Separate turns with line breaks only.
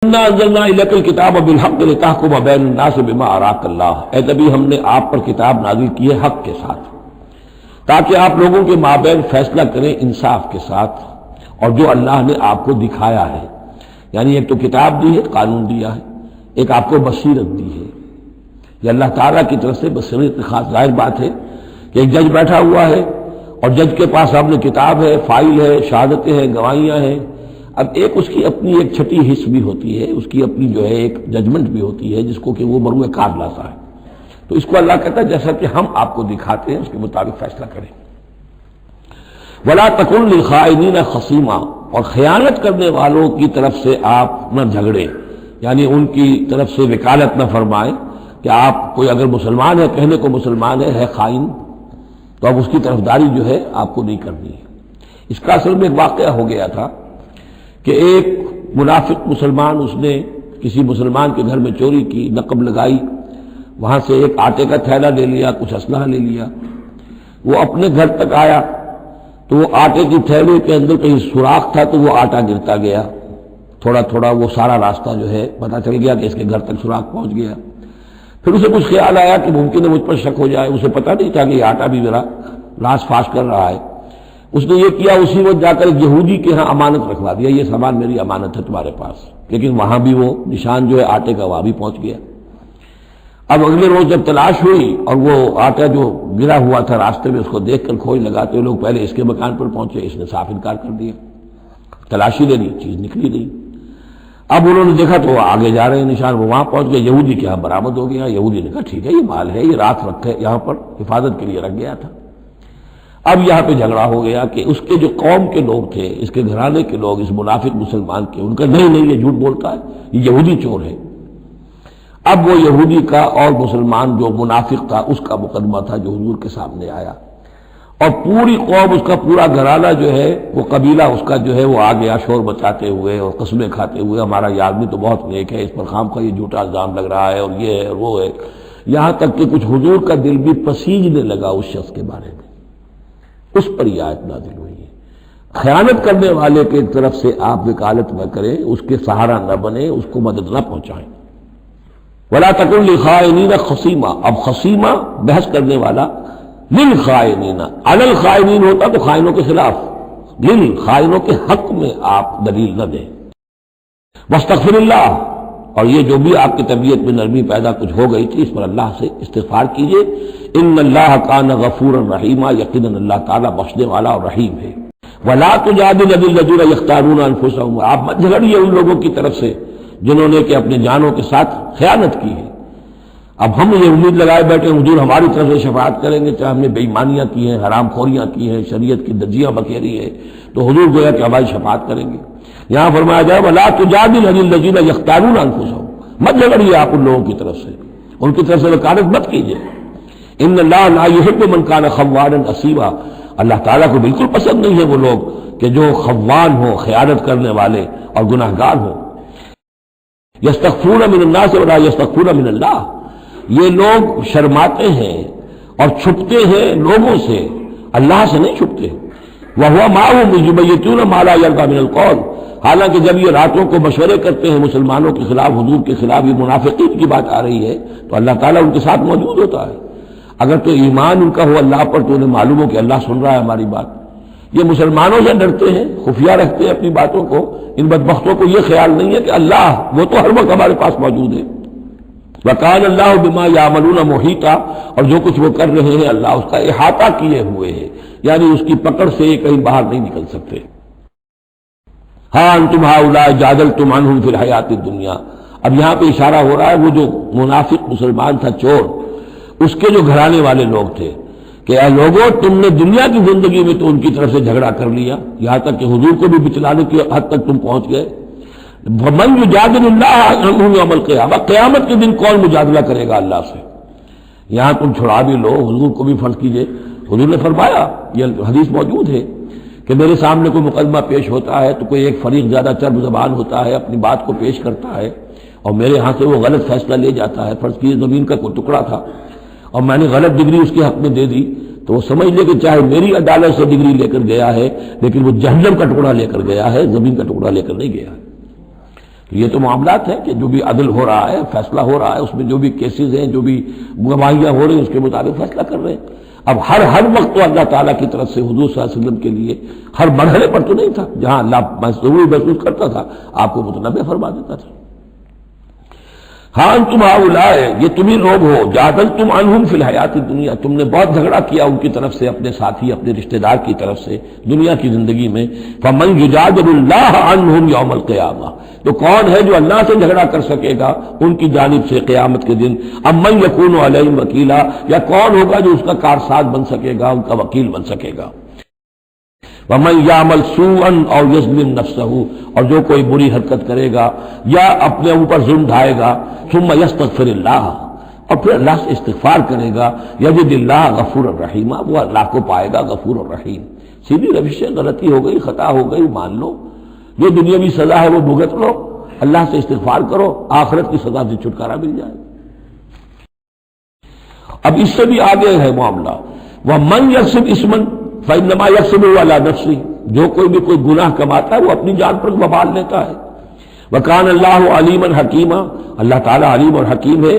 اِنَّا أَنزَلْنَا إِلَيْكَ الْكِتَابَ بِالْحَقِّ لِتَحْكُمَ بَيْنَ النَّاسِ بِمَا أَرَاكَ اللَّهُ، اے نبی ہم نے آپ پر کتاب نازل کی ہے حق کے ساتھ تاکہ آپ لوگوں کے مابین فیصلہ کریں انصاف کے ساتھ، اور جو اللہ نے آپ کو دکھایا ہے، یعنی ایک تو کتاب دی ہے، قانون دیا ہے، ایک آپ کو بصیرت دی ہے۔ یہ اللہ تعالیٰ کی طرف سے بصیرت کی خاص ظاہر بات ہے کہ ایک جج بیٹھا ہوا ہے اور جج کے پاس سامنے کتاب ہے، فائل ہے، شہادتیں ہیں، گواہیاں ہیں۔ اب ایک اس کی اپنی ایک چھٹی حص بھی ہوتی ہے، اس کی اپنی جو ہے ایک ججمنٹ بھی ہوتی ہے جس کو کہ وہ مروع کار لاتا ہے۔ تو اس کو اللہ کہتا ہے جیسا کہ ہم آپ کو دکھاتے ہیں اس کے مطابق فیصلہ کریں۔ وَلَا تَكُن لِلْخَائِنِينَ خَصِيمًا، اور خیانت کرنے والوں کی طرف سے آپ نہ جھگڑیں، یعنی ان کی طرف سے وکالت نہ فرمائیں کہ آپ کوئی اگر مسلمان ہے، کہنے کو مسلمان ہے خائن، تو اب اس کی طرفداری جو ہے آپ کو نہیں کرنی ہے۔ اس کا اصل میں ایک واقعہ ہو گیا تھا کہ ایک منافق مسلمان، اس نے کسی مسلمان کے گھر میں چوری کی، نقب لگائی، وہاں سے ایک آٹے کا تھیلا لے لیا، کچھ اسلحہ لے لیا۔ وہ اپنے گھر تک آیا تو وہ آٹے کی تھیلے کے اندر کہیں سوراخ تھا تو وہ آٹا گرتا گیا، تھوڑا تھوڑا وہ سارا راستہ جو ہے پتہ چل گیا کہ اس کے گھر تک سوراخ پہنچ گیا۔ پھر اسے کچھ خیال آیا کہ ممکن ہے مجھ پر شک ہو جائے، اسے پتہ نہیں تھا کہ یہ آٹا بھی میرا لاش فاش کر رہا ہے۔ اس نے یہ کیا، اسی وقت جا کر ایک یہودی کے ہاں امانت رکھوا دیا، یہ سامان میری امانت ہے تمہارے پاس، لیکن وہاں بھی وہ نشان جو ہے آٹے کا وہاں بھی پہنچ گیا۔ اب اگلے روز جب تلاش ہوئی اور وہ آٹا جو گرا ہوا تھا راستے میں، اس کو دیکھ کر کھوج لگاتے ہوئے لوگ پہلے اس کے مکان پر پہنچے، اس نے صاف انکار کر دیا، تلاشی لے لی، چیز نکلی نہیں۔ اب انہوں نے دیکھا تو وہ آگے جا رہے ہیں نشان، وہ وہاں پہنچ گئے، یہودی کے یہاں برآمد ہو گیا۔ یہودی نے کہا ٹھیک ہے، یہ مال ہے، یہ رات رکھے یہاں پر حفاظت کے لیے رکھ گیا تھا۔ اب یہاں پہ جھگڑا ہو گیا کہ اس کے جو قوم کے لوگ تھے، اس کے گھرانے کے لوگ، اس منافق مسلمان کے، ان کا نہیں یہ جھوٹ بولتا ہے، یہ یہودی چور ہے۔ اب وہ یہودی کا اور مسلمان جو منافق تھا اس کا مقدمہ تھا جو حضور کے سامنے آیا، اور پوری قوم، اس کا پورا گھرانہ جو ہے، وہ قبیلہ اس کا جو ہے وہ آ گیا شور بچاتے ہوئے اور قسمیں کھاتے ہوئے، ہمارا یہ آدمی تو بہت نیک ہے، اس پر خامخواہ یہ جھوٹا الزام لگ رہا ہے اور یہ ہے اور وہ ہے، یہاں تک کہ کچھ حضور کا دل بھی پسیجنے لگا اس شخص کے بارے میں۔ اس پر یہ آیت نازل ہوئی ہے، خیانت کرنے والے کی طرف سے آپ وکالت نہ کریں، اس کے سہارا نہ بنیں، اس کو مدد نہ پہنچائیں۔ وَلَا تَكُن لِلْخَائِنِينَ خَصِيمًا، اب خصیمہ بحث کرنے والا، للخائنین، علی الخائنین ہوتا تو خائنوں کے خلاف، خائنوں کے حق میں آپ دلیل نہ دیں۔ واستغفر اللہ، اور یہ جو بھی آپ کی طبیعت میں نرمی پیدا کچھ ہو گئی تھی، اس پر اللہ سے استغفار کیجئے۔ ان اللہ کان غفورا رحیما، یقیناً اللہ تعالیٰ بخشنے والا اور رحیم ہے۔ ولا تجادل عن الذین یختارون انفسهم، آپ مت جھگڑیے ان لوگوں کی طرف سے جنہوں نے کہ اپنے جانوں کے ساتھ خیانت کی ہے۔ اب ہم یہ امید لگائے بیٹھے حضور ہماری طرف سے شفاعت کریں گے، چاہے ہم نے بے ایمانیاں کی ہیں، حرام خوریاں کی ہیں، شریعت کی دجیاں بکھیری ہے، تو حضور گویا کہ ہماری شفاعت کریں گے۔ یہاں فرمایا جائے وَلَا تُجَادِلْ عَنِ الَّذِينَ يَخْتَارُونَ أَنفُسَهُمْ، مت جھگڑیے آپ ان لوگوں کی طرف سے، ان کی طرف سے وکالت مت کیجیے۔ ان اللہ لا يحب من كان خوانا اثیما، اللہ تعالیٰ کو بالکل پسند نہیں ہے وہ لوگ کہ جو خوان ہوں، خیانت کرنے والے اور گناہ گار ہوں۔ یستخفون من الناس ولا یستخفون من اللہ، یہ لوگ شرماتے ہیں اور چھپتے ہیں لوگوں سے، اللہ سے نہیں چھپتے۔ وَهُوَ مَعَهُمْ إِذْ يُبَيِّتُونَ مَا لَا يَرْضَىٰ مِنَ الْقَوْلِ، حالانکہ جب یہ راتوں کو مشورے کرتے ہیں مسلمانوں کے خلاف، حضور کے خلاف، یہ منافقین کی بات آ رہی ہے تو اللہ تعالیٰ ان کے ساتھ موجود ہوتا ہے۔ اگر تو ایمان ان کا ہو اللہ پر تو انہیں معلوم ہو کہ اللہ سن رہا ہے ہماری بات۔ یہ مسلمانوں سے ڈرتے ہیں، خفیہ رکھتے ہیں اپنی باتوں کو، ان بدبختوں کو یہ خیال نہیں ہے کہ اللہ وہ تو ہر وقت ہمارے پاس موجود ہے۔ وَكَانَ اللَّهُ بِمَا يَعْمَلُونَ مُحِيطًا، اور جو کچھ وہ کر رہے ہیں اللہ اس کا احاطہ کیے ہوئے ہے، یعنی اس کی پکڑ سے یہ کہیں باہر نہیں نکل سکتے۔ ہاں انتم ہؤلاء جادلتم عنہم فی الحیاۃ الدنیا، اب یہاں پہ اشارہ ہو رہا ہے وہ جو منافق مسلمان تھا، چور، اس کے جو گھرانے والے لوگ تھے کہ اے لوگوں تم نے دنیا کی زندگی میں تو ان کی طرف سے جھگڑا کر لیا، یہاں تک کہ حضور کو بھی بچلانے کی حد تک تم پہنچ گئے۔ وَمَنْ يُجَادِلُ اللَّهَ عَنْهُ يَوْمَ الْقِيَامَةِ، قیامت کے دن کون مجادلہ کرے گا اللہ سے؟ یہاں تم چھڑا بھی لو، حضور کو بھی فرض کیجئے، حضور نے فرمایا، یہ حدیث موجود ہے کہ میرے سامنے کوئی مقدمہ پیش ہوتا ہے تو کوئی ایک فریق زیادہ چرب زبان ہوتا ہے، اپنی بات کو پیش کرتا ہے اور میرے ہاں سے وہ غلط فیصلہ لے جاتا ہے۔ فرض کیجئے زمین کا کوئی ٹکڑا تھا اور میں نے غلط ڈگری اس کے حق میں دے دی، تو وہ سمجھ لے کہ چاہے میری عدالت سے ڈگری لے کر گیا ہے لیکن وہ جہنم کا ٹکڑا لے کر گیا ہے، زمین کا ٹکڑا لے کر نہیں گیا ہے۔ یہ تو معاملات ہیں کہ جو بھی عدل ہو رہا ہے، فیصلہ ہو رہا ہے، اس میں جو بھی کیسز ہیں، جو بھی گواہیاں ہو رہی ہیں، اس کے مطابق فیصلہ کر رہے ہیں۔ اب ہر وقت تو اللہ تعالیٰ کی طرف سے حضور صلی اللہ علیہ وسلم کے لیے ہر مرحلے پر تو نہیں تھا، جہاں اللہ ضروری محسوس کرتا تھا آپ کو متنبع فرما دیتا تھا۔ ہاں تم ہؤلاء، یہ تمہیں لوگ ہو، جادلتم عنہم فی الحیات الدنیا، تم نے بہت جھگڑا کیا ان کی طرف سے، اپنے ساتھی، اپنے رشتہ دار کی طرف سے دنیا کی زندگی میں۔ فمن یجادل اللہ عنہم یوم القیامہ، تو کون ہے جو اللہ سے جھگڑا کر سکے گا ان کی جانب سے قیامت کے دن؟ امن یکون علیہم وکیلا، یا کون ہوگا جو اس کا کارساز بن سکے گا، ان کا وکیل بن سکے گا؟ وَمَن يَعْمَلْ سُوءًا أَوْ يَظْلِمْ نَفْسَهُ، اور جو کوئی بری حرکت کرے گا یا اپنے اوپر ظلم ڈھائے گا، ثُمَّ يَسْتَغْفِرِ اللَّهَ، اور پھر اللہ سے استغفار کرے گا، يَجِدِ اللَّهَ غَفُورًا رَحِيمًا، وہ اللہ کو پائے گا غفور الرحیم۔ سیدھی روش ہے، غلطی ہو گئی، خطا ہو گئی، مان لو، جو دنیاوی سزا ہے وہ بھگت لو، اللہ سے استغفار کرو، آخرت کی سزا سے چھٹکارا مل جائے۔ اب اس سے بھی آگے ہے معاملہ، وَمَن يَكْسِبْ إِثْمًا فَإِنَّمَا يَكْسِبُهُ عَلَى نَفْسِهِ، جو کوئی بھی کوئی گناہ کماتا ہے وہ اپنی جان پر وبال لیتا ہے۔ وَكَانَ اللَّهُ عَلِيمًا حَكِيمًا، اللہ تعالیٰ علیم اور حکیم ہے۔